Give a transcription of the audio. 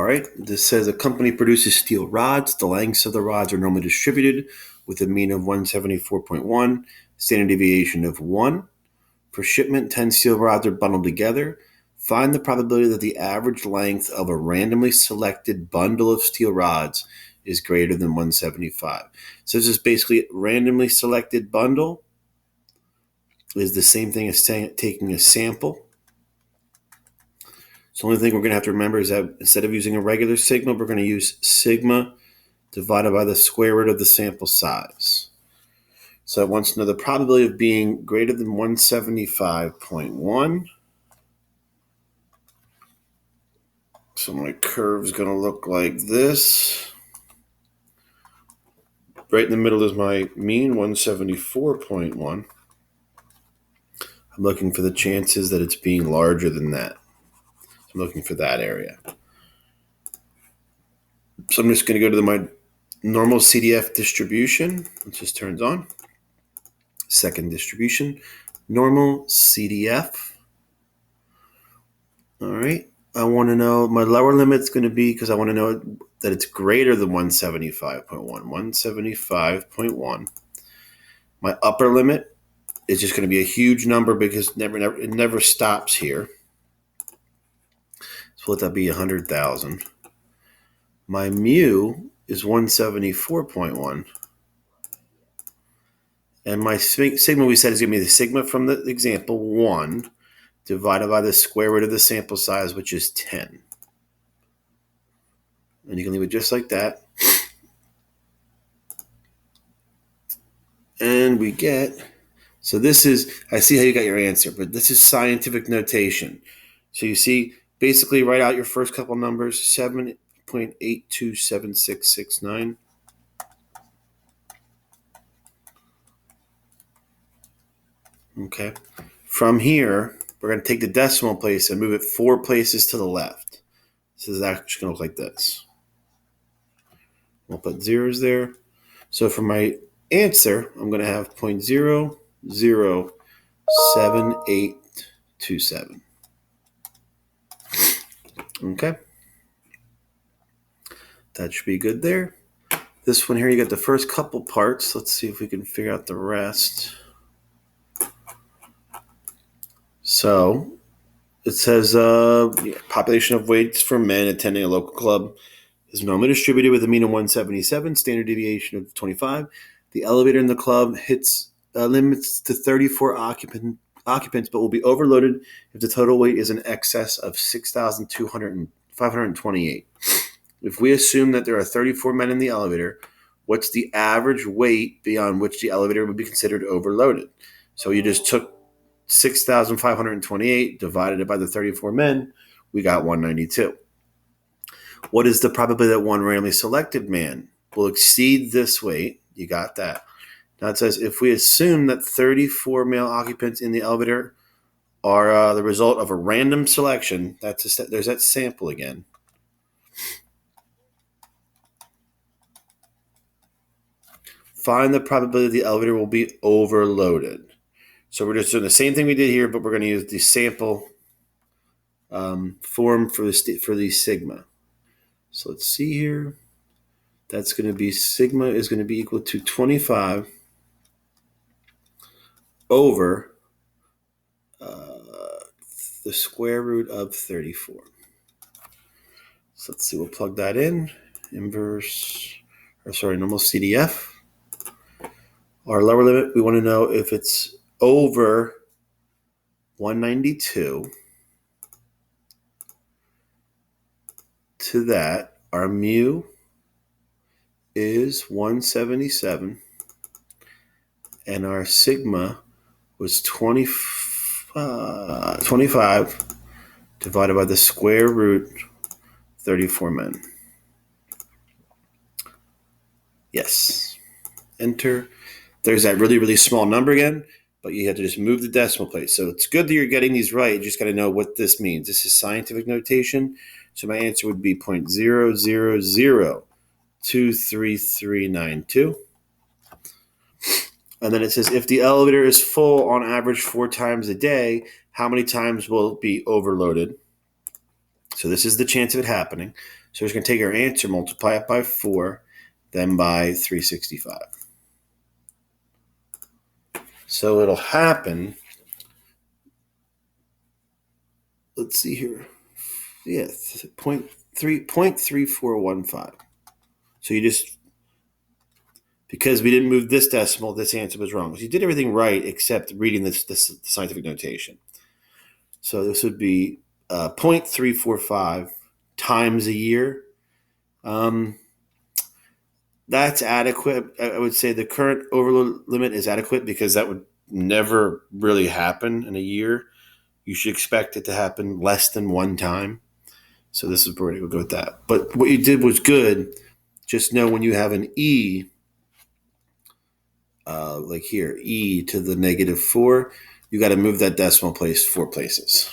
right, this says a company produces steel rods. The lengths of the rods are normally distributed with a mean of 174.1, standard deviation of 1. For shipment, 10 steel rods are bundled together. Find the probability that the average length of a randomly selected bundle of steel rods is greater than 175. So this is basically randomly selected bundle is the same thing as taking a sample. So the only thing we're going to have to remember is that instead of using a regular sigma, we're going to use sigma divided by the square root of the sample size. So it wants to know the probability of being greater than 175.1. So my curve is going to look like this. Right in the middle is my mean, 174.1. I'm looking for the chances that it's being larger than that. So I'm looking for that area. So I'm just going to go to my normal CDF distribution. It just turns on. Second distribution, normal CDF. All right. I want to know my lower limit's going to be, because I want to know that it's greater than 175.1. 175.1. My upper limit is just going to be a huge number because it never stops here. So let that be 100,000. My mu is 174.1. And my sigma, we said, is going to be the sigma from the example 1 divided by the square root of the sample size, which is 10. And you can leave it just like that. And we get, so this is, I see how you got your answer, but this is scientific notation. So you see, basically write out your first couple numbers, 7.827669. Okay. From here, we're going to take the decimal place and move it 4 places to the left. So this is actually going to look like this. We'll put zeros there. So for my answer, I'm going to have 0.007827. Okay. That should be good there. This one here, you got the first couple parts. Let's see if we can figure out the rest. So it says population of weights for men attending a local club is normally distributed with a mean of 177, standard deviation of 25. The elevator in the club hits limits to 34 occupants, but will be overloaded if the total weight is in excess of 6,528. If we assume that there are 34 men in the elevator, what's the average weight beyond which the elevator would be considered overloaded? So you just took 6,528, divided it by the 34 men, we got 192. What is the probability that one randomly selected man will exceed this weight? You got that. Now it says if we assume that 34 male occupants in the elevator are the result of a random selection, there's that sample again. Find the probability the elevator will be overloaded. So we're just doing the same thing we did here, but we're going to use the sample form for the sigma. So let's see here. That's going to be sigma is going to be equal to 25 over the square root of 34. So let's see. We'll plug that in. Normal CDF. Our lower limit, we want to know if it's over 192. To that, our mu is 177, and our sigma was 25 divided by the square root 34 men. Yes. Enter. There's that really, really small number again, but you have to just move the decimal place. So it's good that you're getting these right. You just got to know what this means. This is scientific notation. So my answer would be 0.000233392. And then it says if the elevator is full on average 4 times a day, how many times will it be overloaded? So this is the chance of it happening. So we're just going to take our answer, multiply it by 4, then by 365. So it'll happen. Let's see here. Yeah, 0.3415. So you just, because we didn't move this decimal, this answer was wrong. So you did everything right except reading this scientific notation. So this would be 0.345 times a year. That's adequate. I would say the current overload limit is adequate because that would never really happen in a year. You should expect it to happen less than one time. So this is where we'll go with that. But what you did was good. Just know when you have an E, like here, E to the -4, you got to move that decimal place 4 places.